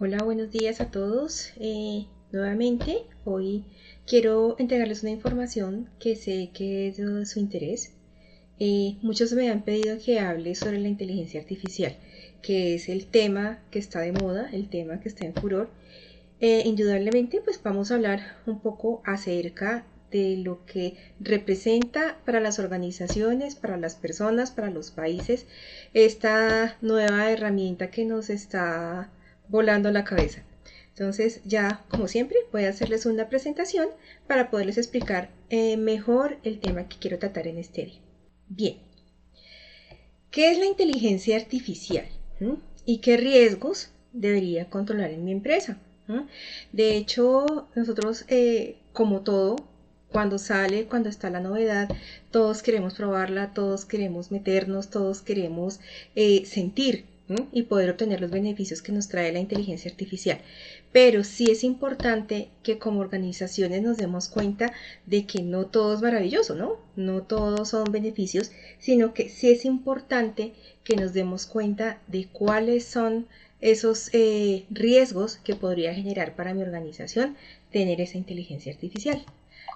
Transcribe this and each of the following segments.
Hola, buenos días a todos. Nuevamente, hoy quiero entregarles una información que sé que es de su interés. Muchos me han pedido que hable sobre la inteligencia artificial, que es el tema que está de moda, el tema que está en furor. Indudablemente, pues vamos a hablar un poco acerca de lo que representa para las organizaciones, para las personas, para los países, esta nueva herramienta que nos está volando la cabeza. Entonces ya, como siempre, voy a hacerles una presentación para poderles explicar mejor el tema que quiero tratar en este día. Bien, ¿qué es la inteligencia artificial? ¿Mm? ¿Y qué riesgos debería controlar en mi empresa? ¿Mm? De hecho, nosotros, como todo, cuando sale, cuando está la novedad, todos queremos probarla, todos queremos meternos, todos queremos sentir y poder obtener los beneficios que nos trae la inteligencia artificial. Pero sí es importante que como organizaciones nos demos cuenta de que no todo es maravilloso, ¿no? No todos son beneficios, sino que sí es importante que nos demos cuenta de cuáles son esos riesgos que podría generar para mi organización tener esa inteligencia artificial.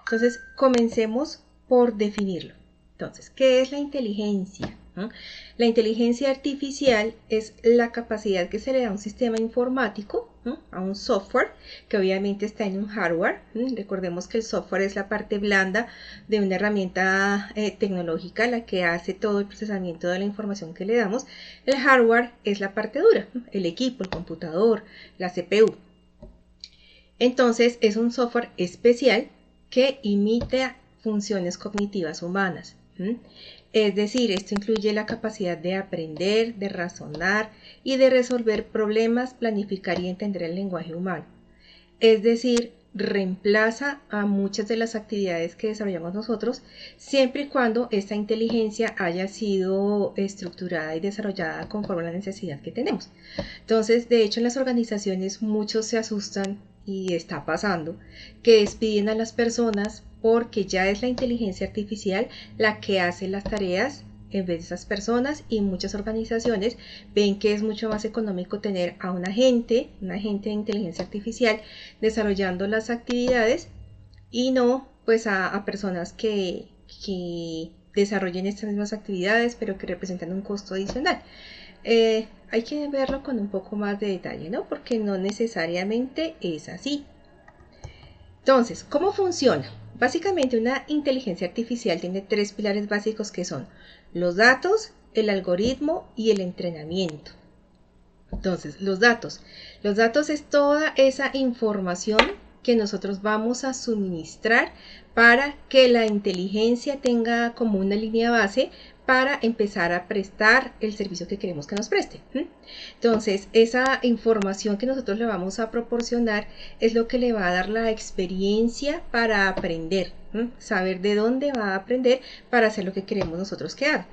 Entonces, comencemos por definirlo. Entonces, ¿qué es la inteligencia? ¿No? La inteligencia artificial es la capacidad que se le da a un sistema informático, ¿no? A un software, que obviamente está en un hardware. Recordemos que el software es la parte blanda de una herramienta tecnológica, la que hace todo el procesamiento de la información que le damos. El hardware es la parte dura, el equipo, el computador, la CPU. Entonces, es un software especial que imita funciones cognitivas humanas. Es decir, esto incluye la capacidad de aprender, de razonar y de resolver problemas, planificar y entender el lenguaje humano. Es decir, reemplaza a muchas de las actividades que desarrollamos nosotros, siempre y cuando esta inteligencia haya sido estructurada y desarrollada conforme a la necesidad que tenemos. Entonces, de hecho, en las organizaciones muchos se asustan y está pasando que despiden a las personas porque ya es la inteligencia artificial la que hace las tareas en vez de esas personas, y muchas organizaciones ven que es mucho más económico tener a un agente de inteligencia artificial desarrollando las actividades y no pues a personas que desarrollen estas mismas actividades pero que representan un costo adicional. Hay que verlo con un poco más de detalle, ¿no? Porque no necesariamente es así. Entonces, ¿cómo funciona? Básicamente una inteligencia artificial tiene tres pilares básicos que son los datos, el algoritmo y el entrenamiento. Entonces, los datos. Los datos es toda esa información que nosotros vamos a suministrar para que la inteligencia tenga como una línea base para empezar a prestar el servicio que queremos que nos preste. Entonces, esa información que nosotros le vamos a proporcionar es lo que le va a dar la experiencia para aprender, saber de dónde va a aprender para hacer lo que queremos nosotros que haga.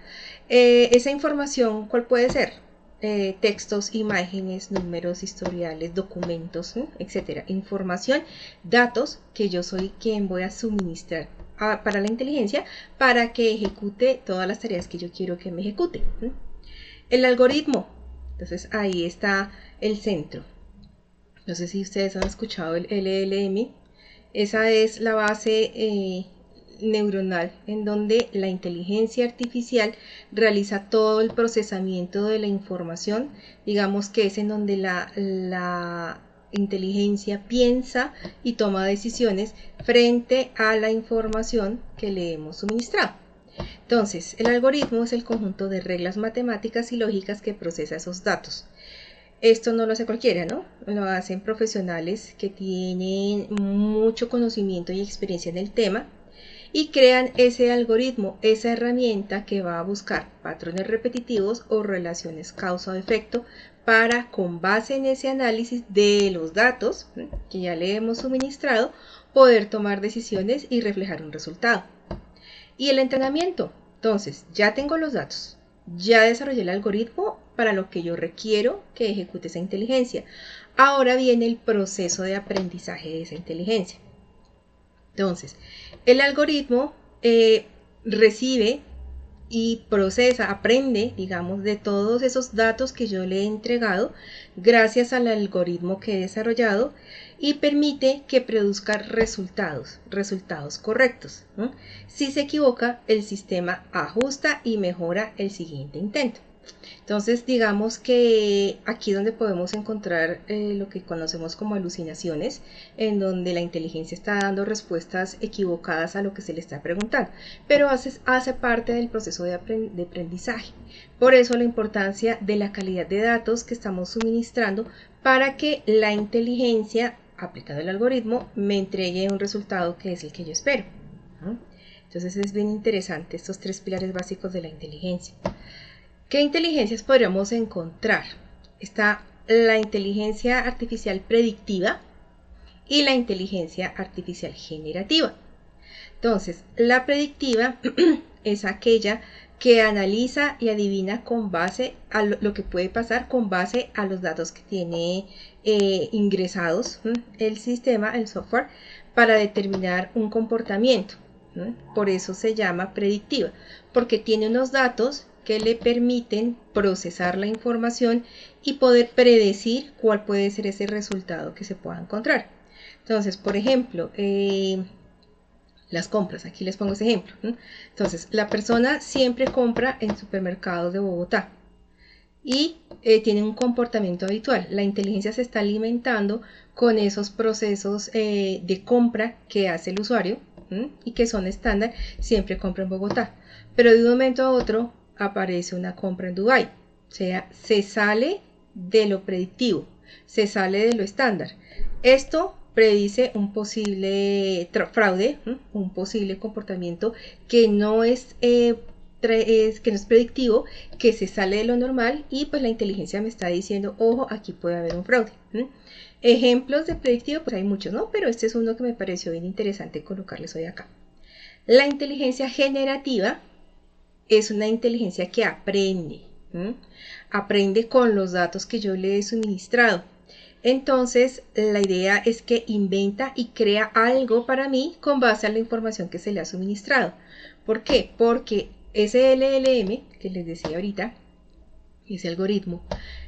Esa información, ¿cuál puede ser? Textos, imágenes, números, historiales, documentos, etcétera. Información, datos que yo soy quien voy a suministrar para la inteligencia para que ejecute todas las tareas que yo quiero que me ejecute. El algoritmo, entonces ahí está el centro. No sé si ustedes han escuchado el LLM. Esa es la base neuronal en donde la inteligencia artificial realiza todo el procesamiento de la información. Digamos que es en donde la inteligencia piensa y toma decisiones frente a la información que le hemos suministrado. Entonces, el algoritmo es el conjunto de reglas matemáticas y lógicas que procesa esos datos. Esto no lo hace cualquiera, ¿no? Lo hacen profesionales que tienen mucho conocimiento y experiencia en el tema y crean ese algoritmo, esa herramienta que va a buscar patrones repetitivos o relaciones causa-efecto para, con base en ese análisis de los datos que ya le hemos suministrado, poder tomar decisiones y reflejar un resultado. Y el entrenamiento. Entonces, ya tengo los datos, ya desarrollé el algoritmo para lo que yo requiero que ejecute esa inteligencia. Ahora viene el proceso de aprendizaje de esa inteligencia. Entonces, el algoritmo recibe y procesa, aprende, digamos, de todos esos datos que yo le he entregado gracias al algoritmo que he desarrollado y permite que produzca resultados correctos, ¿no? Si se equivoca, el sistema ajusta y mejora el siguiente intento. Entonces, digamos que aquí donde podemos encontrar lo que conocemos como alucinaciones, en donde la inteligencia está dando respuestas equivocadas a lo que se le está preguntando, pero hace parte del proceso de aprendizaje. Por eso la importancia de la calidad de datos que estamos suministrando para que la inteligencia, aplicando el algoritmo, me entregue un resultado que es el que yo espero, ¿no? Entonces es bien interesante estos tres pilares básicos de la inteligencia. ¿Qué inteligencias podríamos encontrar? Está la inteligencia artificial predictiva y la inteligencia artificial generativa. Entonces, la predictiva es aquella que analiza y adivina con base a lo que puede pasar con base a los datos que tiene ingresados el sistema, el software, para determinar un comportamiento. Por eso se llama predictiva, porque tiene unos datos que le permiten procesar la información y poder predecir cuál puede ser ese resultado que se pueda encontrar. Entonces, por ejemplo, las compras, aquí les pongo ese ejemplo. Entonces, la persona siempre compra en supermercados de Bogotá y tiene un comportamiento habitual. La inteligencia se está alimentando con esos procesos de compra que hace el usuario y que son estándar, siempre compra en Bogotá. Pero de un momento a otro aparece una compra en Dubái. O sea, se sale de lo predictivo, se sale de lo estándar. Esto predice un posible fraude, un posible comportamiento que no es predictivo, que se sale de lo normal y pues la inteligencia me está diciendo, ojo, aquí puede haber un fraude. Ejemplos de predictivo, pues hay muchos, ¿no? Pero este es uno que me pareció bien interesante colocarles hoy acá. La inteligencia generativa es una inteligencia que aprende, aprende con los datos que yo le he suministrado. Entonces, la idea es que inventa y crea algo para mí con base a la información que se le ha suministrado. ¿Por qué? Porque ese LLM, que les decía ahorita, ese algoritmo,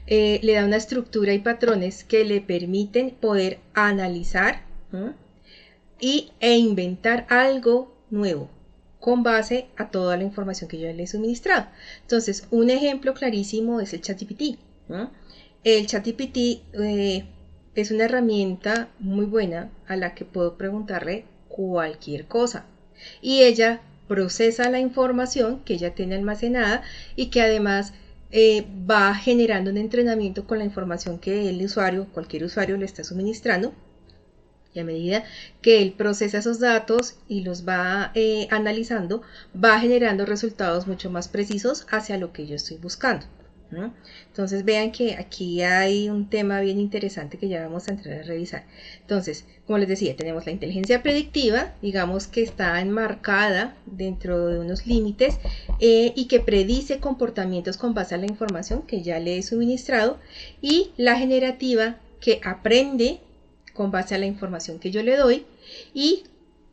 le da una estructura y patrones que le permiten poder analizar e inventar algo nuevo con base a toda la información que yo le he suministrado. Entonces, un ejemplo clarísimo es el ChatGPT, ¿no? El ChatGPT es una herramienta muy buena a la que puedo preguntarle cualquier cosa y ella procesa la información que ella tiene almacenada y que además va generando un entrenamiento con la información que el usuario, cualquier usuario, le está suministrando. Y a medida que él procesa esos datos y los va analizando, va generando resultados mucho más precisos hacia lo que yo estoy buscando, ¿no? Entonces vean que aquí hay un tema bien interesante que ya vamos a entrar a revisar. Entonces, como les decía, tenemos la inteligencia predictiva, digamos que está enmarcada dentro de unos límites y que predice comportamientos con base a la información que ya le he suministrado, y la generativa, que aprende con base a la información que yo le doy y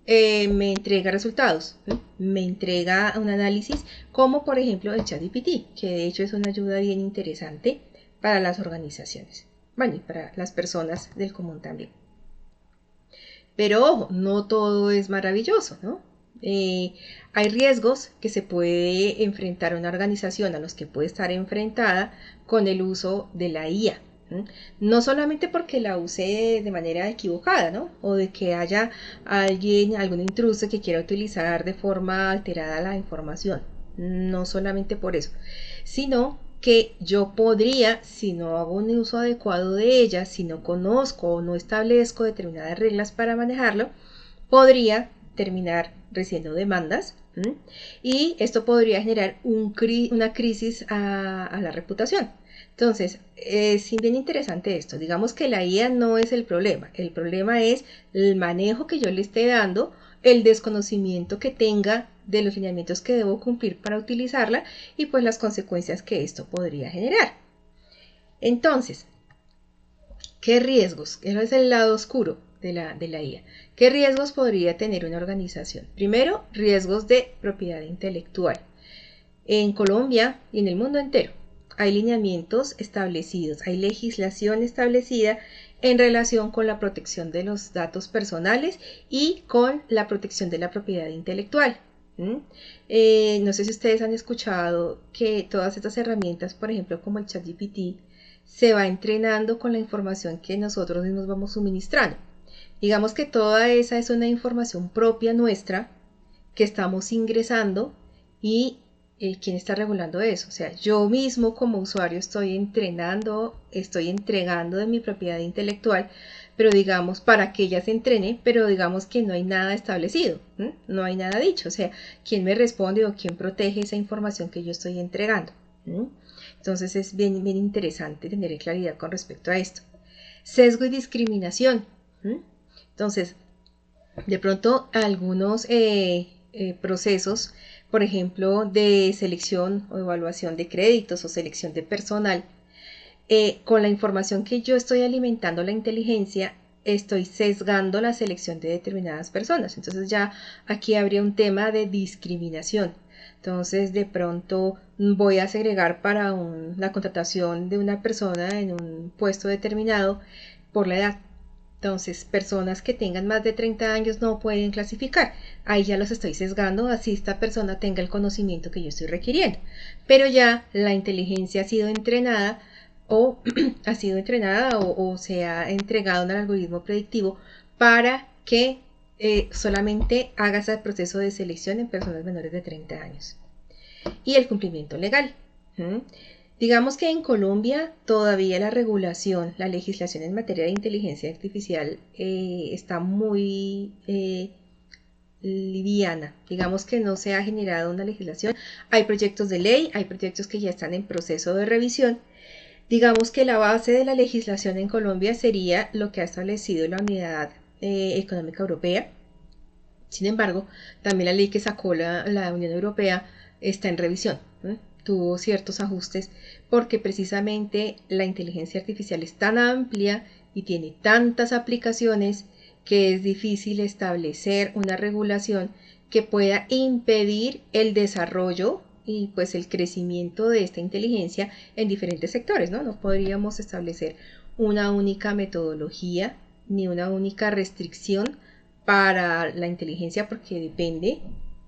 me entrega resultados, me entrega un análisis como por ejemplo el ChatGPT, que de hecho es una ayuda bien interesante para las organizaciones, bueno, y para las personas del común también. Pero ojo, no todo es maravilloso, ¿no? Hay riesgos que se puede enfrentar una organización, a los que puede estar enfrentada con el uso de la IA. No solamente porque la use de manera equivocada, ¿no? O de que haya algún intruso que quiera utilizar de forma alterada la información. No solamente por eso, sino que yo podría, si no hago un uso adecuado de ella, si no conozco o no establezco determinadas reglas para manejarlo, podría terminar recibiendo demandas, y esto podría generar una crisis a la reputación. Entonces, es bien interesante esto. Digamos que la IA no es el problema es el manejo que yo le esté dando, el desconocimiento que tenga de los lineamientos que debo cumplir para utilizarla y pues las consecuencias que esto podría generar. Entonces, ¿qué riesgos? Ese es el lado oscuro de la IA. ¿Qué riesgos podría tener una organización? Primero, riesgos de propiedad intelectual. En Colombia y en el mundo entero hay lineamientos establecidos, hay legislación establecida en relación con la protección de los datos personales y con la protección de la propiedad intelectual. No sé si ustedes han escuchado que todas estas herramientas, por ejemplo, como el ChatGPT, se va entrenando con la información que nosotros mismos vamos suministrando. Digamos que toda esa es una información propia nuestra que estamos ingresando y ¿quién está regulando eso? O sea, yo mismo como usuario estoy entrenando, estoy entregando de mi propiedad intelectual, pero digamos, para que ella se entrene, pero digamos que no hay nada establecido, no hay nada dicho, o sea, ¿quién me responde o quién protege esa información que yo estoy entregando? Entonces es bien interesante tener claridad con respecto a esto. Sesgo y discriminación. Entonces, de pronto algunos procesos, por ejemplo, de selección o evaluación de créditos o selección de personal, con la información que yo estoy alimentando la inteligencia, estoy sesgando la selección de determinadas personas. Entonces ya aquí habría un tema de discriminación. Entonces de pronto voy a segregar para la contratación de una persona en un puesto determinado por la edad. Entonces, personas que tengan más de 30 años no pueden clasificar. Ahí ya los estoy sesgando, así esta persona tenga el conocimiento que yo estoy requiriendo. Pero ya la inteligencia ha sido entrenada o se ha entregado un algoritmo predictivo para que solamente haga ese proceso de selección en personas menores de 30 años. Y el cumplimiento legal. Digamos que en Colombia todavía la regulación, la legislación en materia de inteligencia artificial está muy liviana. Digamos que no se ha generado una legislación. Hay proyectos de ley, hay proyectos que ya están en proceso de revisión. Digamos que la base de la legislación en Colombia sería lo que ha establecido la Unidad Económica Europea. Sin embargo, también la ley que sacó la Unión Europea está en revisión. Tuvo ciertos ajustes porque precisamente la inteligencia artificial es tan amplia y tiene tantas aplicaciones que es difícil establecer una regulación que pueda impedir el desarrollo y pues el crecimiento de esta inteligencia en diferentes sectores, ¿no? No podríamos establecer una única metodología ni una única restricción para la inteligencia porque depende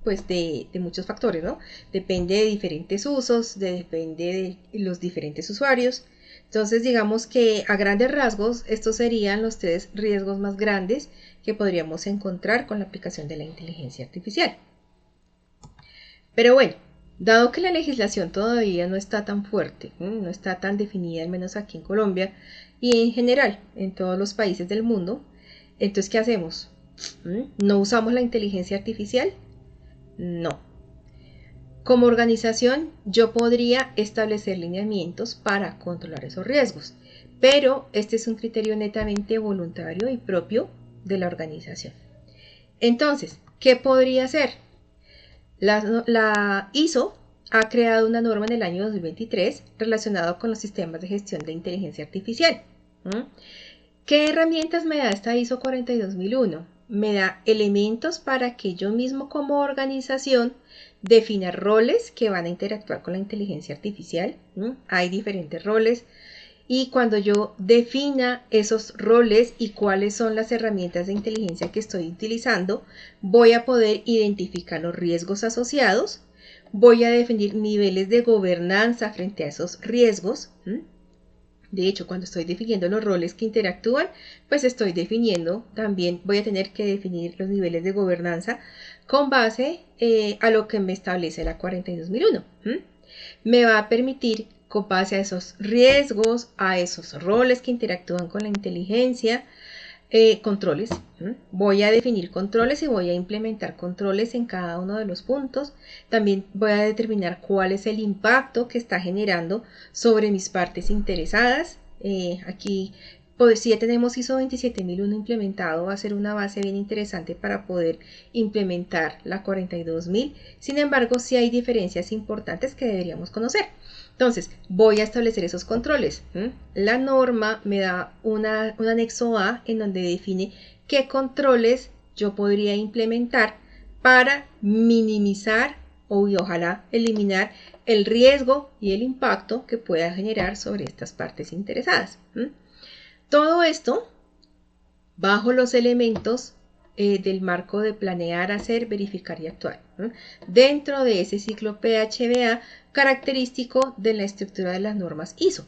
pues de muchos factores, ¿no? Depende de diferentes usos, depende de los diferentes usuarios. Entonces digamos que a grandes rasgos estos serían los 3 riesgos más grandes que podríamos encontrar con la aplicación de la inteligencia artificial. Pero bueno, dado que la legislación todavía no está tan fuerte, no está tan definida, al menos aquí en Colombia y en general en todos los países del mundo, entonces ¿qué hacemos? ¿No usamos la inteligencia artificial? No. Como organización, yo podría establecer lineamientos para controlar esos riesgos, pero este es un criterio netamente voluntario y propio de la organización. Entonces, ¿qué podría hacer? La ISO ha creado una norma en el año 2023 relacionada con los sistemas de gestión de inteligencia artificial. ¿Qué herramientas me da esta ISO 42001? Me da elementos para que yo mismo como organización defina roles que van a interactuar con la inteligencia artificial. Hay diferentes roles y cuando yo defina esos roles y cuáles son las herramientas de inteligencia que estoy utilizando, voy a poder identificar los riesgos asociados, voy a definir niveles de gobernanza frente a esos riesgos. De hecho, cuando estoy definiendo los roles que interactúan, pues estoy definiendo, también voy a tener que definir los niveles de gobernanza con base a lo que me establece la 42001. Me va a permitir, con base a esos riesgos, a esos roles que interactúan con la inteligencia, controles. Voy a definir controles y voy a implementar controles en cada uno de los puntos. También voy a determinar cuál es el impacto que está generando sobre mis partes interesadas. Aquí, pues, si ya tenemos ISO 27001 implementado, va a ser una base bien interesante para poder implementar la 42000. Sin embargo, sí hay diferencias importantes que deberíamos conocer. Entonces, voy a establecer esos controles. La norma me da un anexo A en donde define qué controles yo podría implementar para minimizar y ojalá eliminar el riesgo y el impacto que pueda generar sobre estas partes interesadas. Todo esto bajo los elementos del marco de planear, hacer, verificar y actuar, dentro de ese ciclo PHBA característico de la estructura de las normas ISO.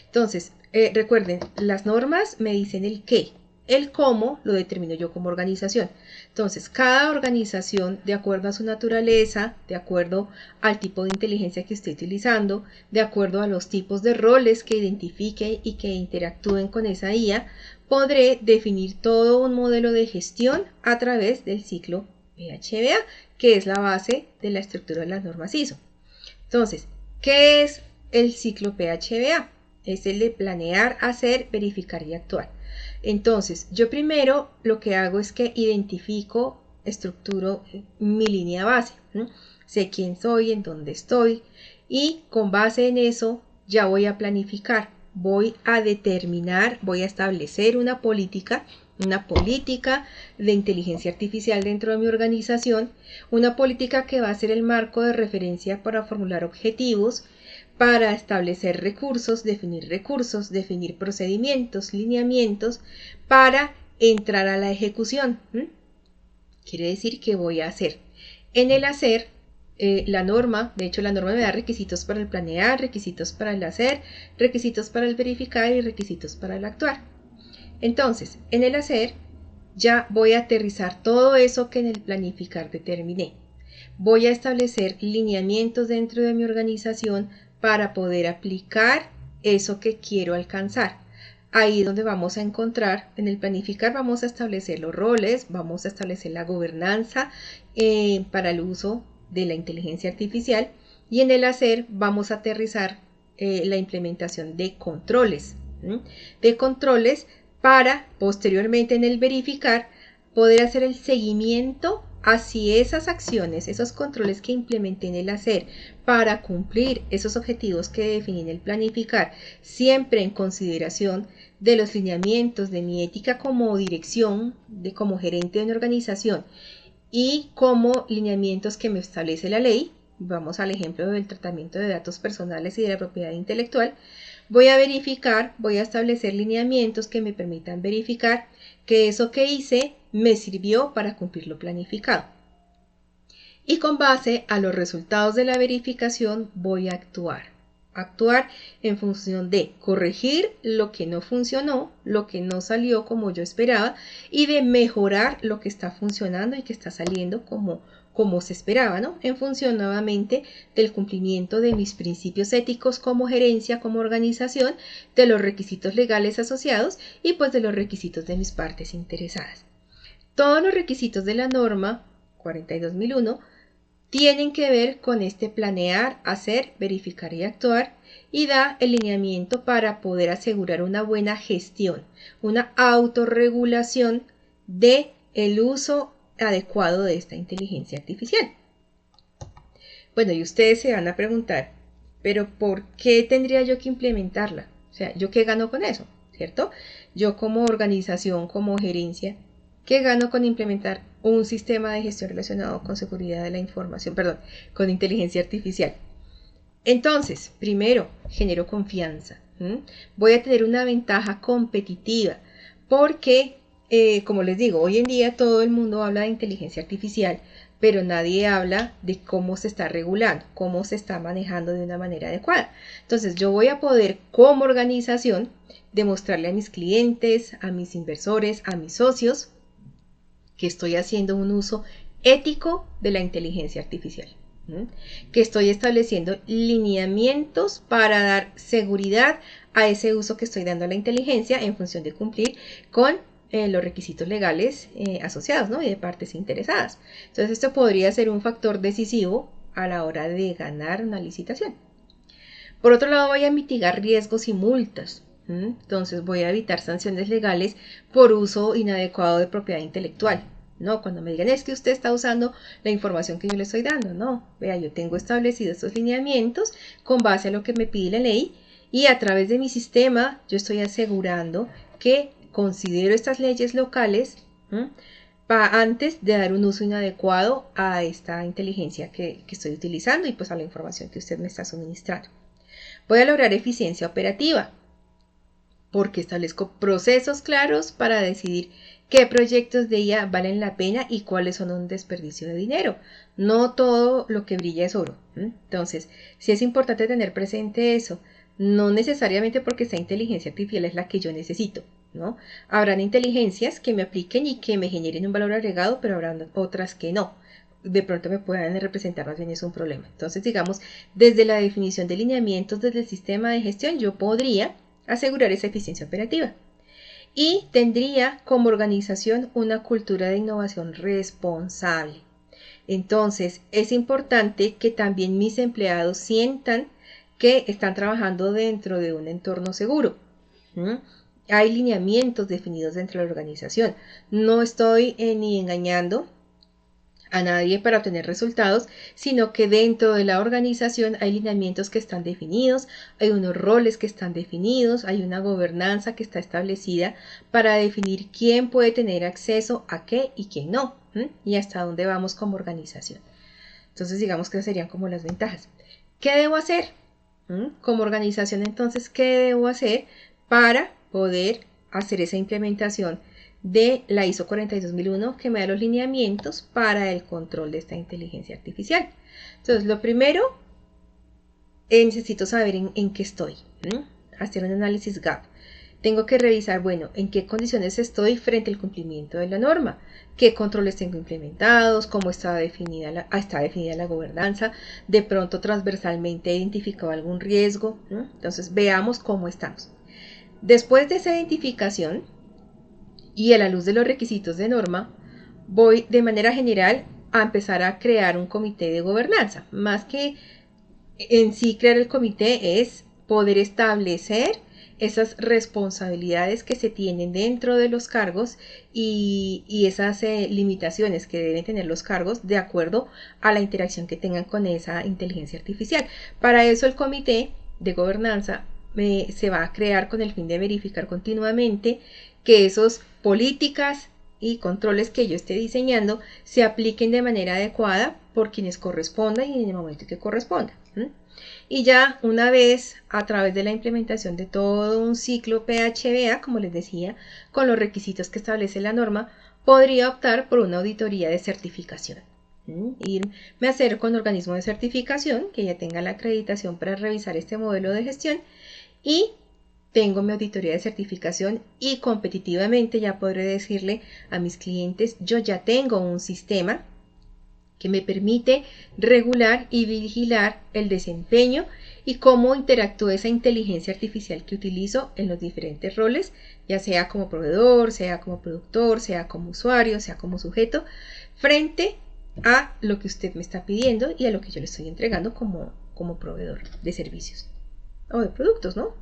Entonces, recuerden, las normas me dicen el qué, el cómo lo determino yo como organización. Entonces, cada organización, de acuerdo a su naturaleza, de acuerdo al tipo de inteligencia que esté utilizando, de acuerdo a los tipos de roles que identifique y que interactúen con esa IA, podré definir todo un modelo de gestión a través del ciclo PHBA, que es la base de la estructura de las normas ISO. Entonces, ¿qué es el ciclo PHBA? Es el de planear, hacer, verificar y actuar. Entonces, yo primero lo que hago es que identifico, estructuro mi línea base. Sé quién soy, en dónde estoy y con base en eso ya voy a planificar. Voy a determinar, voy a establecer una política de inteligencia artificial dentro de mi organización, una política que va a ser el marco de referencia para formular objetivos, para establecer recursos, definir procedimientos, lineamientos, para entrar a la ejecución. Quiere decir que voy a hacer. En el hacer, la norma, de hecho la norma me da requisitos para el planear, requisitos para el hacer, requisitos para el verificar y requisitos para el actuar. Entonces, en el hacer ya voy a aterrizar todo eso que en el planificar determiné. Voy a establecer lineamientos dentro de mi organización para poder aplicar eso que quiero alcanzar. Ahí es donde vamos a encontrar, en el planificar vamos a establecer los roles, vamos a establecer la gobernanza para el uso de la inteligencia artificial y en el hacer vamos a aterrizar la implementación de controles. Para posteriormente en el verificar poder hacer el seguimiento hacia esas acciones, esos controles que implementé en el hacer para cumplir esos objetivos que definí en el planificar, siempre en consideración de los lineamientos de mi ética como dirección, como gerente de una organización y como lineamientos que me establece la ley. Vamos al ejemplo del tratamiento de datos personales y de la propiedad intelectual. Voy a verificar, voy a establecer lineamientos que me permitan verificar que eso que hice me sirvió para cumplir lo planificado. Y con base a los resultados de la verificación voy a actuar. Actuar en función de corregir lo que no funcionó, lo que no salió como yo esperaba y de mejorar lo que está funcionando y que está saliendo como se esperaba, ¿no? En función nuevamente del cumplimiento de mis principios éticos como gerencia, como organización, de los requisitos legales asociados y pues de los requisitos de mis partes interesadas. Todos los requisitos de la norma 42001 tienen que ver con este planear, hacer, verificar y actuar y da el lineamiento para poder asegurar una buena gestión, una autorregulación de el uso adecuado de esta inteligencia artificial. Bueno, y ustedes se van a preguntar, pero ¿por qué tendría yo que implementarla? O sea, ¿yo qué gano con eso? ¿Cierto? Yo como organización, como gerencia, ¿qué gano con implementar un sistema de gestión relacionado con seguridad de la información, con inteligencia artificial? Entonces, primero, genero confianza. Voy a tener una ventaja competitiva porque, como les digo, hoy en día todo el mundo habla de inteligencia artificial, pero nadie habla de cómo se está regulando, cómo se está manejando de una manera adecuada. Entonces, yo voy a poder, como organización, demostrarle a mis clientes, a mis inversores, a mis socios, que estoy haciendo un uso ético de la inteligencia artificial, que estoy estableciendo lineamientos para dar seguridad a ese uso que estoy dando a la inteligencia en función de cumplir con los requisitos legales asociados, ¿no? Y de partes interesadas. Entonces esto podría ser un factor decisivo a la hora de ganar una licitación. Por otro lado, voy a mitigar riesgos y multas. Entonces voy a evitar sanciones legales por uso inadecuado de propiedad intelectual. No, cuando me digan es que usted está usando la información que yo le estoy dando. No, vea, yo tengo establecidos estos lineamientos con base a lo que me pide la ley y a través de mi sistema yo estoy asegurando que considero estas leyes locales antes de dar un uso inadecuado a esta inteligencia que estoy utilizando y pues a la información que usted me está suministrando. Voy a lograr eficiencia operativa porque establezco procesos claros para decidir qué proyectos de IA valen la pena y cuáles son un desperdicio de dinero. No todo lo que brilla es oro. Entonces, sí es importante tener presente eso. No necesariamente porque esta inteligencia artificial es la que yo necesito, ¿no? Habrán inteligencias que me apliquen y que me generen un valor agregado, pero habrán otras que no. De pronto me puedan representar más bien es un problema. Entonces, digamos, desde la definición de lineamientos desde el sistema de gestión, yo podría asegurar esa eficiencia operativa. Y tendría como organización una cultura de innovación responsable. Entonces, es importante que también mis empleados sientan que están trabajando dentro de un entorno seguro. Hay lineamientos definidos dentro de la organización. No estoy ni engañando a nadie para obtener resultados, sino que dentro de la organización hay lineamientos que están definidos, hay unos roles que están definidos, hay una gobernanza que está establecida para definir quién puede tener acceso a qué y quién no, y hasta dónde vamos como organización. Entonces digamos que serían como las ventajas. ¿Qué debo hacer? Como organización entonces, ¿qué debo hacer para poder hacer esa implementación de la ISO 42001 que me da los lineamientos para el control de esta inteligencia artificial? Entonces, lo primero, necesito saber en qué estoy, hacer un análisis gap. Tengo que revisar, bueno, en qué condiciones estoy frente al cumplimiento de la norma, qué controles tengo implementados, cómo está definida la gobernanza, de pronto transversalmente he identificado algún riesgo, entonces veamos cómo estamos. Después de esa identificación, y a la luz de los requisitos de norma, voy de manera general a empezar a crear un comité de gobernanza. Más que en sí crear el comité es poder establecer esas responsabilidades que se tienen dentro de los cargos y esas limitaciones que deben tener los cargos de acuerdo a la interacción que tengan con esa inteligencia artificial. Para eso el comité de gobernanza se va a crear con el fin de verificar continuamente que esas políticas y controles que yo esté diseñando se apliquen de manera adecuada por quienes correspondan y en el momento que corresponda. Y ya una vez a través de la implementación de todo un ciclo PHBA, como les decía, con los requisitos que establece la norma, podría optar por una auditoría de certificación. Irme a hacer con organismo de certificación que ya tenga la acreditación para revisar este modelo de gestión y tengo mi auditoría de certificación y competitivamente ya podré decirle a mis clientes, yo ya tengo un sistema que me permite regular y vigilar el desempeño y cómo interactúa esa inteligencia artificial que utilizo en los diferentes roles, ya sea como proveedor, sea como productor, sea como usuario, sea como sujeto, frente a lo que usted me está pidiendo y a lo que yo le estoy entregando como proveedor de servicios o de productos, ¿no?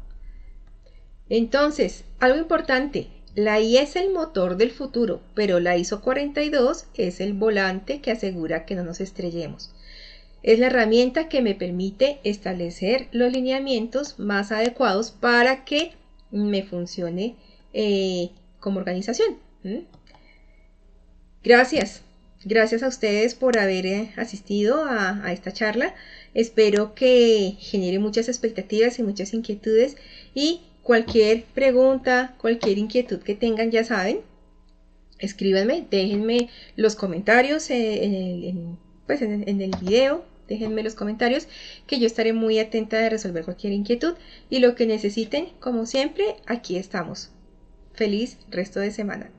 Entonces, algo importante, la IA es el motor del futuro, pero la ISO 42 es el volante que asegura que no nos estrellemos. Es la herramienta que me permite establecer los lineamientos más adecuados para que me funcione como organización. Gracias. Gracias a ustedes por haber asistido a esta charla. Espero que genere muchas expectativas y muchas inquietudes y cualquier pregunta, cualquier inquietud que tengan, ya saben, escríbanme, déjenme los comentarios en el video, déjenme los comentarios que yo estaré muy atenta de resolver cualquier inquietud y lo que necesiten, como siempre, aquí estamos. Feliz resto de semana.